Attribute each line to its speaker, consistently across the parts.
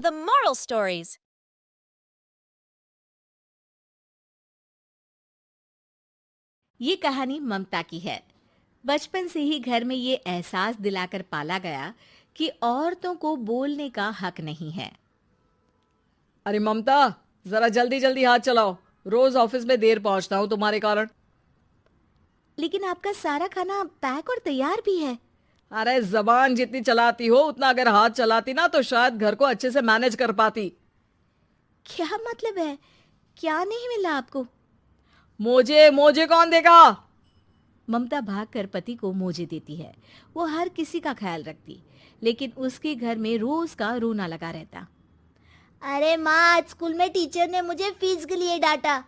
Speaker 1: The moral stories.
Speaker 2: ये कहानी ममता की है। बचपन से ही घर में ये एहसास दिलाकर पाला गया कि औरतों को बोलने का हक नहीं है।
Speaker 3: अरे ममता, जरा जल्दी जल्दी हाथ चलाओ। रोज ऑफिस में देर पहुंचता हूँ तुम्हारे कारण।
Speaker 2: लेकिन आपका सारा खाना पैक और तैयार भी है।
Speaker 3: अरे जबान जितनी चलाती हो उतना अगर हाथ चलाती ना तो शायद घर को अच्छे से मैनेज कर पाती।
Speaker 2: क्या मतलब है? क्या नहीं मिला आपको?
Speaker 3: मोजे मोजे कौन देगा?
Speaker 2: ममता भागकर पति को मोजे देती है। वो हर किसी का ख्याल रखती, लेकिन उसके घर में रोज का रोना लगा रहता।
Speaker 4: अरे माँ, आज स्कूल में टीचर ने मुझे फीस के लिए डांटा।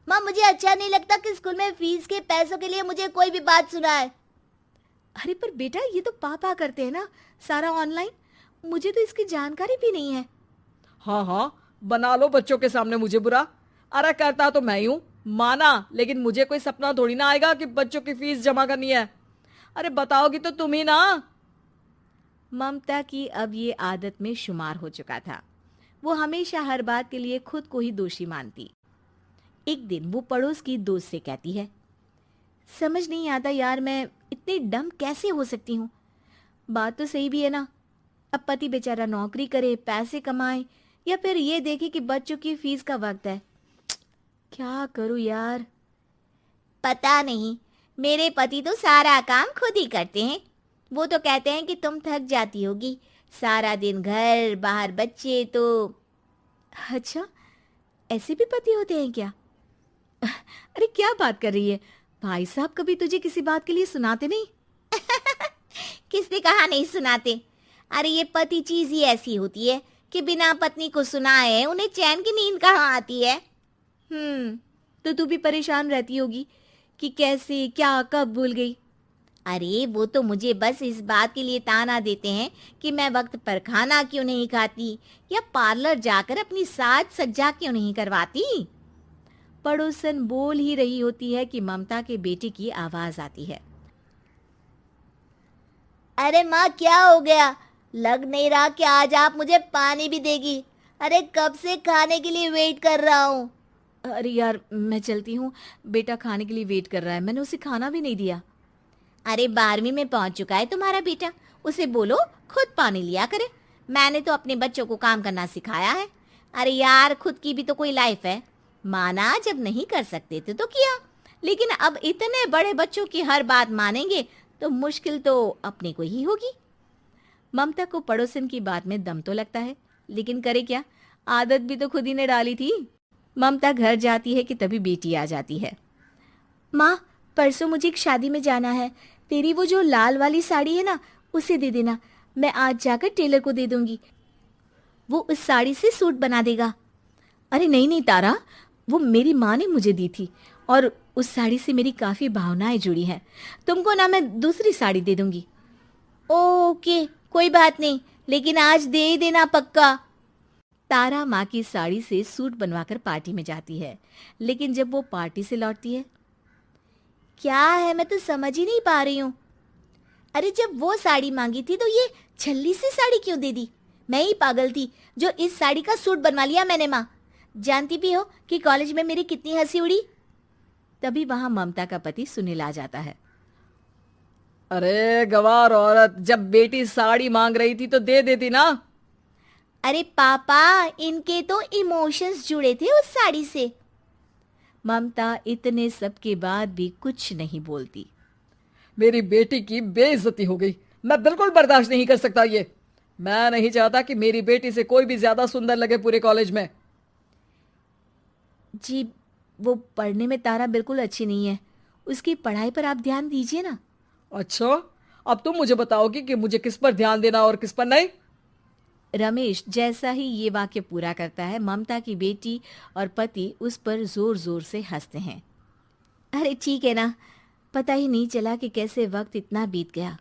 Speaker 4: माँ, मुझे अच्छा नहीं लगता कि स्कूल में फीस के पैसों के लिए मुझे कोई भी बात सुनाए।
Speaker 2: अरे पर बेटा, ये तो पापा करते हैं ना, सारा ऑनलाइन। मुझे तो इसकी जानकारी भी नहीं है।
Speaker 3: हाँ हाँ, बना लो बच्चों के सामने मुझे बुरा। अरे करता तो मैं ही हूँ, माना, लेकिन मुझे कोई सपना थोड़ी ना आएगा कि बच्चों की फीस जमा करनी है। अरे बताओगी तो तुम ही ना।
Speaker 2: ममता की अब ये आदत में शुमार हो चुका था। वो हमेशा हर बात के लिए खुद को ही दोषी मानती। एक दिन वो पड़ोस की दोस्त से कहती है, समझ नहीं आता यार, मैं इतनी डम कैसे हो सकती हूँ। बात तो सही भी है ना। अब पति बेचारा नौकरी करे, पैसे कमाए, या फिर ये देखे कि बच्चों की फीस का वक्त है। क्या करूँ यार।
Speaker 4: पता नहीं, मेरे पति तो सारा काम खुद ही करते हैं। वो तो कहते हैं कि तुम थक जाती होगी, सारा दिन घर बाहर बच्चे। तो
Speaker 2: अच्छा, ऐसे भी पति होते हैं क्या? अरे क्या बात कर रही है? भाई साहब कभी तुझे किसी बात के लिए सुनाते नहीं?
Speaker 4: किसने कहा नहीं सुनाते? अरे ये पति चीज ही ऐसी होती है कि बिना पत्नी को सुनाए उन्हें चैन की नींद कहाँ आती है।
Speaker 2: तो तू भी परेशान रहती होगी कि कैसे, क्या, कब भूल गई।
Speaker 4: अरे वो तो मुझे बस इस बात के लिए ताना देते हैं कि मैं वक्त पर खाना क्यों नहीं खाती, या पार्लर जाकर अपनी साज सज्जा क्यों नहीं करवाती।
Speaker 2: पड़ोसन बोल ही रही होती है कि ममता के बेटे की आवाज आती है।
Speaker 4: अरे माँ, क्या हो गया? लग नहीं रहा कि आज आप मुझे पानी भी देगी। अरे कब से खाने के लिए वेट कर रहा हूँ।
Speaker 2: अरे यार, मैं चलती हूँ। बेटा खाने के लिए वेट कर रहा है, मैंने उसे खाना भी नहीं दिया।
Speaker 4: अरे 12वीं में पहुंच चुका है तुम्हारा बेटा, उसे बोलो खुद पानी लिया करे। मैंने तो अपने बच्चों को काम करना सिखाया है। अरे यार, खुद की भी तो कोई लाइफ है। माना जब नहीं कर सकते थे तो किया, लेकिन अब इतने बड़े बच्चों की हर बात मानेंगे तो मुश्किल तो अपने को ही होगी।
Speaker 2: ममता को पड़ोसन की बात में दम तो लगता है, लेकिन करे क्या, आदत भी तो खुद ही ने डाली थी। ममता घर जाती है कि तभी बेटी आ जाती है। माँ, परसों मुझे एक शादी में जाना है। तेरी वो जो लाल वाली साड़ी है ना, उसे दे देना। मैं आज जाकर टेलर को दे दूंगी, वो उस साड़ी से सूट बना देगा। अरे नहीं नहीं तारा, वो मेरी माँ ने मुझे दी थी और उस साड़ी से मेरी काफ़ी भावनाएं जुड़ी हैं। तुमको ना मैं दूसरी साड़ी दे दूंगी।
Speaker 4: ओके, कोई बात नहीं, लेकिन आज दे ही देना पक्का।
Speaker 2: तारा माँ की साड़ी से सूट बनवाकर पार्टी में जाती है, लेकिन जब वो पार्टी से लौटती है,
Speaker 4: क्या है, मैं तो समझ ही नहीं पा रही हूँ। अरे जब वो साड़ी मांगी थी तो ये छल्ली सी साड़ी क्यों दे दी? मैं ही पागल थी जो इस साड़ी का सूट बनवा लिया मैंने। माँ, जानती भी हो कि कॉलेज में मेरी कितनी हंसी उड़ी।
Speaker 2: तभी वहां ममता का पति सुनील आ जाता है।
Speaker 3: अरे गवार औरत, जब बेटी साड़ी मांग रही थी तो दे देती ना।
Speaker 4: अरे पापा, इनके तो इमोशंस जुड़े थे उस साड़ी से।
Speaker 2: ममता इतने सब के बाद भी कुछ नहीं बोलती।
Speaker 3: मेरी बेटी की बेइज्जती हो गई, मैं बिल्कुल बर्दाश्त नहीं कर सकता ये। मैं नहीं चाहता कि मेरी बेटी से कोई भी ज्यादा सुंदर लगे पूरे कॉलेज में।
Speaker 2: जी, वो पढ़ने में तारा बिल्कुल अच्छी नहीं है, उसकी पढ़ाई पर आप ध्यान दीजिए ना।
Speaker 3: अच्छा, अब तुम मुझे बताओगी कि मुझे किस पर ध्यान देना और किस पर नहीं।
Speaker 2: रमेश जैसा ही ये वाक्य पूरा करता है, ममता की बेटी और पति उस पर जोर जोर से हंसते हैं। अरे ठीक है ना, पता ही नहीं चला कि कैसे वक्त इतना बीत गया।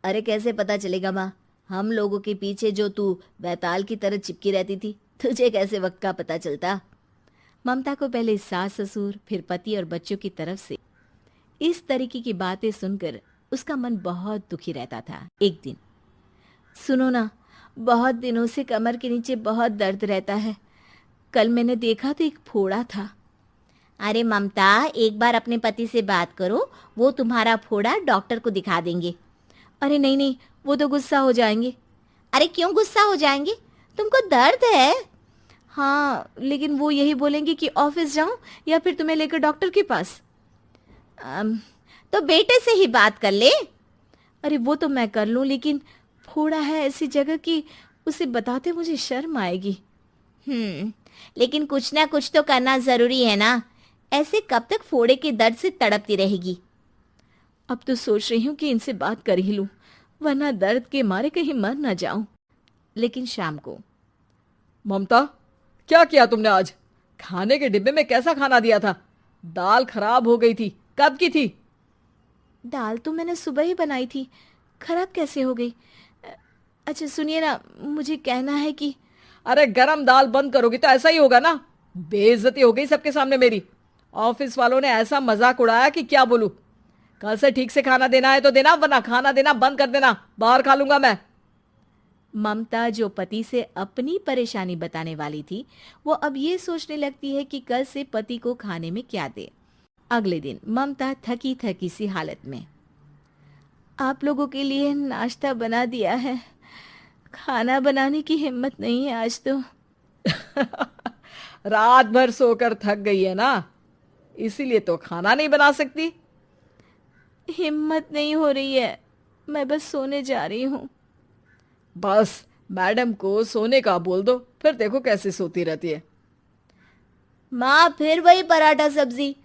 Speaker 4: अरे कैसे पता चलेगा माँ, हम लोगों के पीछे जो तू बैताल की तरह चिपकी रहती थी, तुझे कैसे वक्त का पता चलता?
Speaker 2: ममता को पहले सास ससुर, फिर पति और बच्चों की तरफ से इस तरीके की बातें सुनकर उसका मन बहुत दुखी रहता था। एक दिन, सुनो ना, बहुत दिनों से कमर के नीचे बहुत दर्द रहता है। कल मैंने देखा तो एक फोड़ा था।
Speaker 4: अरे ममता, एक बार अपने पति से बात करो, वो तुम्हारा फोड़ा डॉक्टर को दिखा देंगे।
Speaker 2: अरे नहीं नहीं, वो तो गुस्सा हो जाएंगे।
Speaker 4: अरे क्यों गुस्सा हो जाएंगे? तुमको दर्द है।
Speaker 2: हाँ, लेकिन वो यही बोलेंगे कि ऑफिस जाऊं या फिर तुम्हें लेकर डॉक्टर के पास।
Speaker 4: तो बेटे से ही बात कर ले।
Speaker 2: अरे वो तो मैं कर लूं, लेकिन फोड़ा है ऐसी जगह कि उसे बताते मुझे शर्म आएगी।
Speaker 4: लेकिन कुछ ना कुछ तो करना जरूरी है ना। ऐसे कब तक फोड़े के दर्द से तड़पती रहेगी?
Speaker 2: अब तो सोच रही हूँ कि इनसे बात कर ही लूं, वरना दर्द के मारे कहीं मर ना जाऊं। लेकिन शाम को,
Speaker 3: ममता, क्या किया तुमने आज? खाने के डिब्बे में कैसा खाना दिया था? दाल खराब हो गई थी। कब की थी?
Speaker 2: दाल तो मैंने सुबह ही बनाई थी, खराब कैसे हो गई? अच्छा सुनिए ना, मुझे कहना है कि
Speaker 3: अरे गरम दाल बंद करोगी तो ऐसा ही होगा ना। बेइज्जती हो गई सबके सामने मेरी। ऑफिस वालों ने ऐसा मजाक उड़ाया कि क्या बोलूं। कल से ठीक से खाना देना है तो देना, वरना खाना देना बंद कर देना। बाहर खा लूंगा मैं।
Speaker 2: ममता, जो पति से अपनी परेशानी बताने वाली थी, वो अब ये सोचने लगती है कि कल से पति को खाने में क्या दे। अगले दिन ममता थकी थकी सी हालत में, आप लोगों के लिए नाश्ता बना दिया है, खाना बनाने की हिम्मत नहीं है आज तो।
Speaker 3: रात भर सोकर थक गई है ना, इसीलिए तो खाना नहीं बना सकती।
Speaker 2: हिम्मत नहीं हो रही है, मैं बस सोने जा रही हूँ।
Speaker 3: बस मैडम को सोने का बोल दो, फिर देखो कैसे सोती रहती है।
Speaker 4: माँ, फिर वही पराठा सब्जी।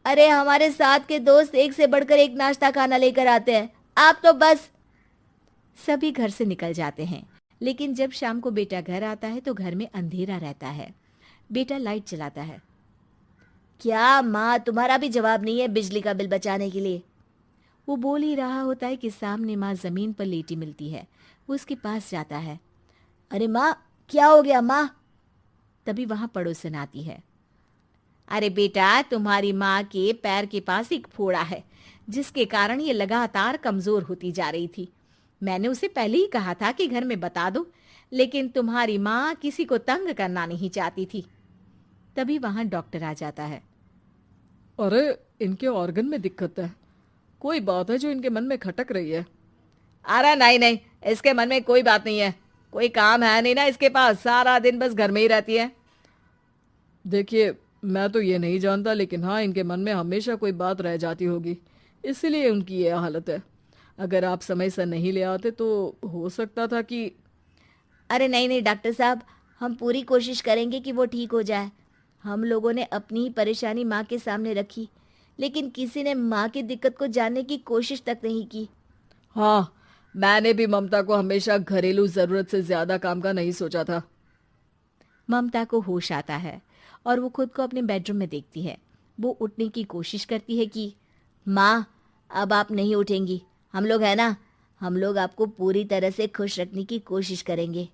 Speaker 4: अरे हमारे साथ के दोस्त एक से बढ़कर एक नाश्ता खाना लेकर आते हैं, आप तो बस।
Speaker 2: सभी घर से निकल जाते हैं, लेकिन जब शाम को बेटा घर आता है तो घर में अंधेरा रहता है। बेटा लाइट चलाता है।
Speaker 4: क्या माँ, तुम्हारा भी जवाब नहीं है बिजली का बिल बचाने के लिए?
Speaker 2: वो बोल ही रहा होता है कि सामने माँ जमीन पर लेटी मिलती है। वो उसके पास जाता है।
Speaker 4: अरे माँ, क्या हो गया माँ?
Speaker 2: तभी वहां पड़ोसन आती है।
Speaker 4: अरे बेटा, तुम्हारी माँ के पैर के पास एक फोड़ा है,
Speaker 2: जिसके कारण ये लगातार कमजोर होती जा रही थी। मैंने उसे पहले ही कहा था कि घर में बता दो, लेकिन तुम्हारी माँ किसी को तंग करना नहीं चाहती थी। तभी वहां डॉक्टर आ जाता है।
Speaker 3: अरे इनके ऑर्गन में दिक्कत है, कोई बात है जो इनके मन में खटक रही है। अरे नहीं नहीं, इसके मन में कोई बात नहीं है, कोई काम है नहीं ना इसके पास, सारा दिन बस घर में ही रहती है। देखिए, मैं तो ये नहीं जानता, लेकिन हाँ, इनके मन में हमेशा कोई बात रह जाती होगी, इसीलिए उनकी ये हालत है। अगर आप समय से नहीं ले आते तो हो सकता था कि।
Speaker 4: अरे नहीं नहीं डॉक्टर साहब, हम पूरी कोशिश करेंगे कि वो ठीक हो जाए। हम लोगों ने अपनी ही परेशानी माँ के सामने रखी, लेकिन किसी ने माँ की दिक्कत को जानने की कोशिश तक नहीं की।
Speaker 3: हाँ, मैंने भी ममता को हमेशा घरेलू जरूरत से ज्यादा काम का नहीं सोचा था।
Speaker 2: ममता को होश आता है और वो खुद को अपने बेडरूम में देखती है। वो उठने की कोशिश करती है कि
Speaker 4: माँ, अब आप नहीं उठेंगी। हम लोग है ना, हम लोग आपको पूरी तरह से खुश रखने की कोशिश करेंगे।